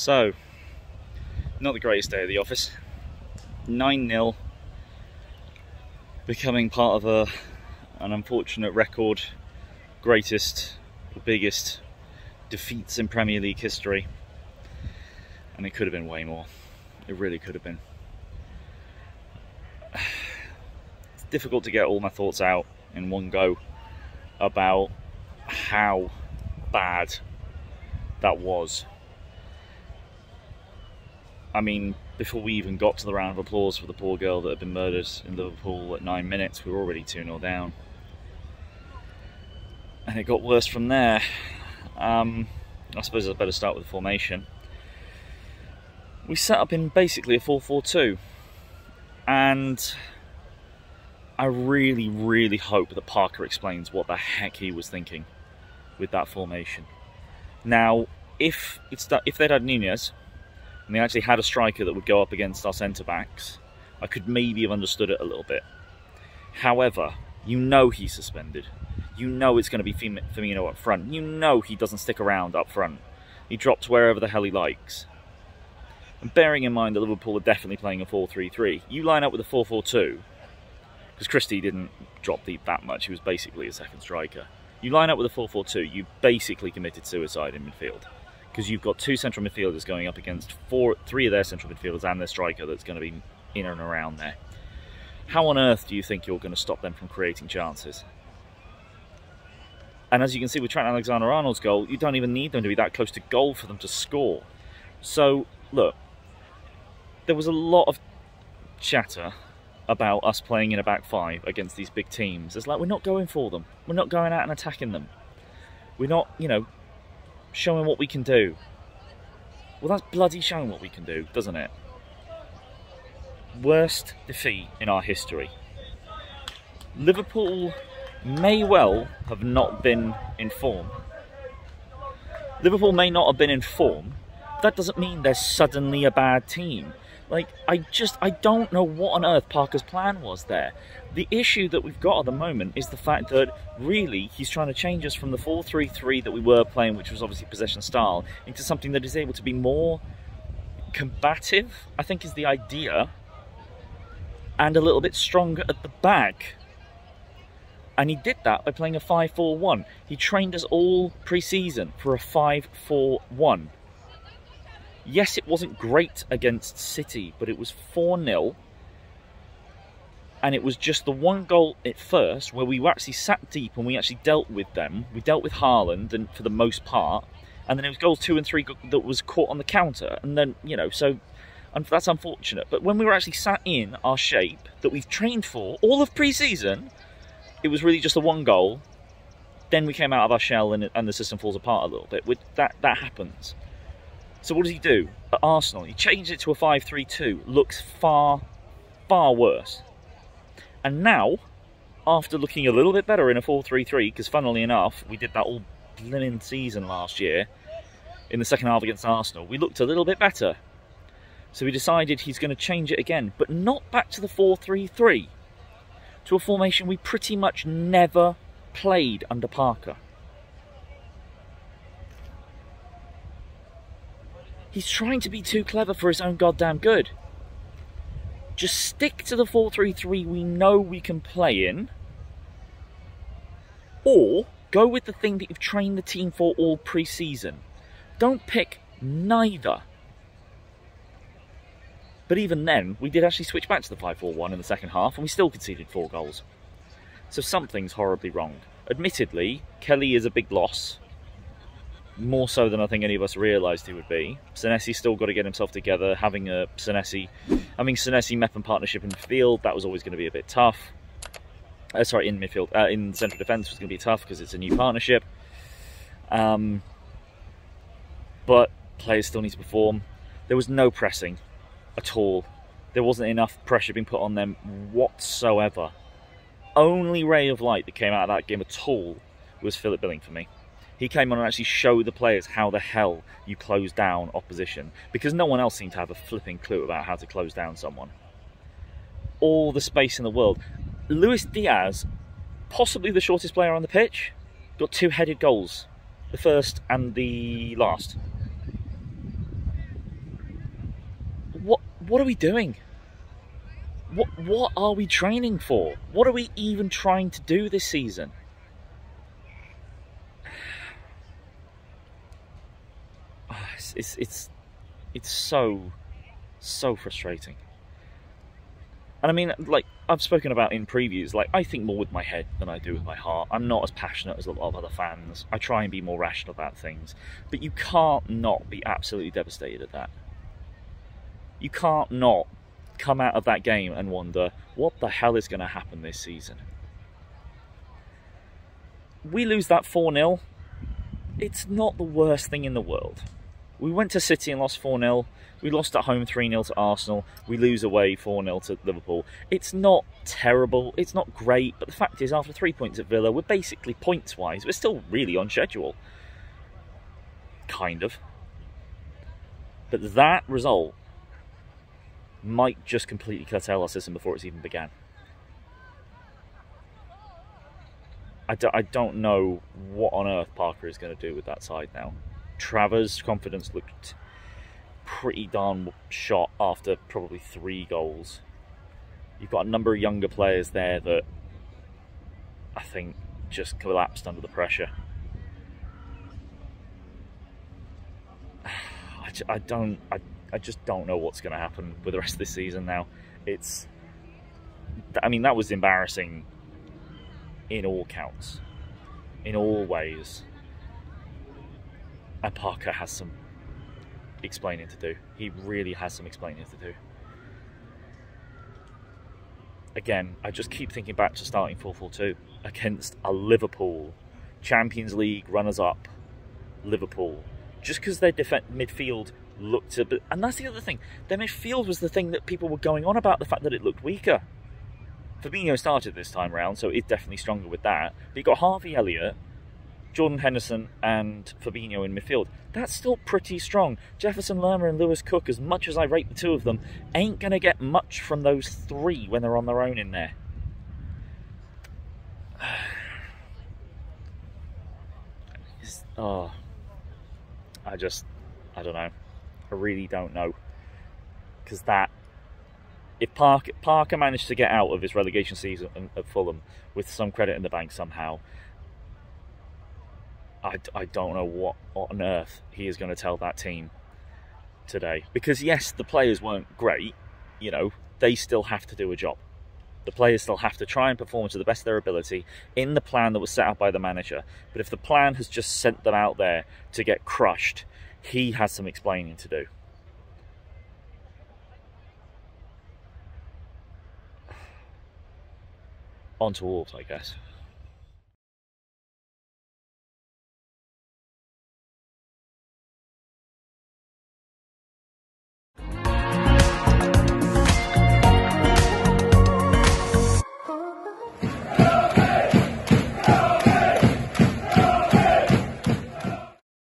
So, not the greatest day at the office. 9-0, becoming part of an unfortunate record, greatest, biggest defeats in Premier League history. And it could have been way more. It really could have been. It's difficult to get all my thoughts out in one go about how bad that was. I mean, before we even got to the round of applause for the poor girl that had been murdered in Liverpool at 9 minutes, we were already 2-0 down. And it got worse from there. I suppose I'd better start with the formation. We set up in basically a 4-4-2. And I really, really hope that Parker explains what the heck he was thinking with that formation. Now, if they'd had Nunez, and they actually had a striker that would go up against our centre-backs, I could maybe have understood it a little bit. However, you know he's suspended. You know it's going to be Firmino up front. You know he doesn't stick around up front. He drops wherever the hell he likes. And bearing in mind that Liverpool are definitely playing a 4-3-3, you line up with a 4-4-2, because Christie didn't drop deep that much, he was basically a second striker. You line up with a 4-4-2, you basically committed suicide in midfield. Because you've got two central midfielders going up against three of their central midfielders and their striker that's going to be in and around there. How on earth do you think you're going to stop them from creating chances? And as you can see with Trent Alexander-Arnold's goal, you don't even need them to be that close to goal for them to score. So, look, there was a lot of chatter about us playing in a back five against these big teams. It's like, we're not going for them. We're not going out and attacking them. We're not, you know, showing what we can do. Well, that's bloody showing what we can do, doesn't it? Worst defeat in our history. Liverpool may well have not been in form. Liverpool may not have been in form. That doesn't mean they're suddenly a bad team. Like, I don't know what on earth Parker's plan was there. The issue that we've got at the moment is the fact that, really, he's trying to change us from the 4-3-3 that we were playing, which was obviously possession style, into something that is able to be more combative, I think is the idea, and a little bit stronger at the back. And he did that by playing a 5-4-1. He trained us all pre-season for a 5-4-1. Yes, it wasn't great against City, but it was 4-0. And it was just the one goal at first where we actually sat deep and we actually dealt with them. We dealt with Haaland and for the most part. And then it was goals 2 and 3 that was caught on the counter. And then, you know, so that's unfortunate. But when we were actually sat in our shape that we've trained for all of pre-season, it was really just the one goal. Then we came out of our shell and the system falls apart a little bit. That happens. So what does he do? At Arsenal, he changed it to a 5-3-2. Looks far, far worse. And now, after looking a little bit better in a 4-3-3, because funnily enough, we did that all blimmin' season last year, in the second half against Arsenal, we looked a little bit better. So he decided he's going to change it again, but not back to the 4-3-3, to a formation we pretty much never played under Parker. He's trying to be too clever for his own goddamn good. Just stick to the 4-3-3 we know we can play in. Or go with the thing that you've trained the team for all pre-season. Don't pick neither. But even then, we did actually switch back to the 5-4-1 in the second half and we still conceded 4 goals. So something's horribly wrong. Admittedly, Kelly is a big loss. More so than I think any of us realised he would be. Senesi's still got to get himself together. Having Senesi Mepham partnership in midfield, that was always going to be a bit tough. Sorry, in midfield, in central defence was going to be tough because it's a new partnership. But players still need to perform. There was no pressing at all. There wasn't enough pressure being put on them whatsoever. Only ray of light that came out of that game at all was Philip Billing for me. He came on and actually showed the players how the hell you close down opposition. Because no one else seemed to have a flipping clue about how to close down someone. All the space in the world. Luis Diaz, possibly the shortest player on the pitch, got 2 headed goals. The first and the last. what are we doing? What are we training for? What are we even trying to do this season? It's so frustrating. And I mean, like I've spoken about in previews, like I think more with my head than I do with my heart. I'm not as passionate as a lot of other fans. I try and be more rational about things. But you can't not be absolutely devastated at that. You can't not come out of that game and wonder, what the hell is going to happen this season? We lose that 4-0. It's not the worst thing in the world. We went to City and lost 4-0. We lost at home 3-0 to Arsenal. We lose away 4-0 to Liverpool. It's not terrible. It's not great. But the fact is, after 3 points at Villa, we're basically points-wise, we're still really on schedule. Kind of. But that result might just completely curtail our season before it's even began. I don't know what on earth Parker is going to do with that side now. Travers' confidence looked pretty darn shot after probably 3 goals. You've got a number of younger players there that I think just collapsed under the pressure. I just don't know what's going to happen with the rest of this season now. I mean, that was embarrassing in all counts, in all ways. And Parker has some explaining to do. He really has some explaining to do. Again, I just keep thinking back to starting 4-4-2 against a Liverpool, Champions League runners-up Liverpool. Just because their midfield looked a bit... And that's the other thing. Their midfield was the thing that people were going on about, the fact that it looked weaker. Fabinho started this time round, so it's definitely stronger with that. But you got Harvey Elliott, Jordan Henderson and Fabinho in midfield. That's still pretty strong. Jefferson Lerma and Lewis Cook, as much as I rate the two of them, ain't going to get much from those 3 when they're on their own in there. I don't know. I really don't know. Because if Parker managed to get out of his relegation season at Fulham with some credit in the bank somehow, I don't know what on earth he is going to tell that team today. Because yes, the players weren't great. You know, they still have to do a job. The players still have to try and perform to the best of their ability in the plan that was set out by the manager. But if the plan has just sent them out there to get crushed, he has some explaining to do. On to Wolves, I guess.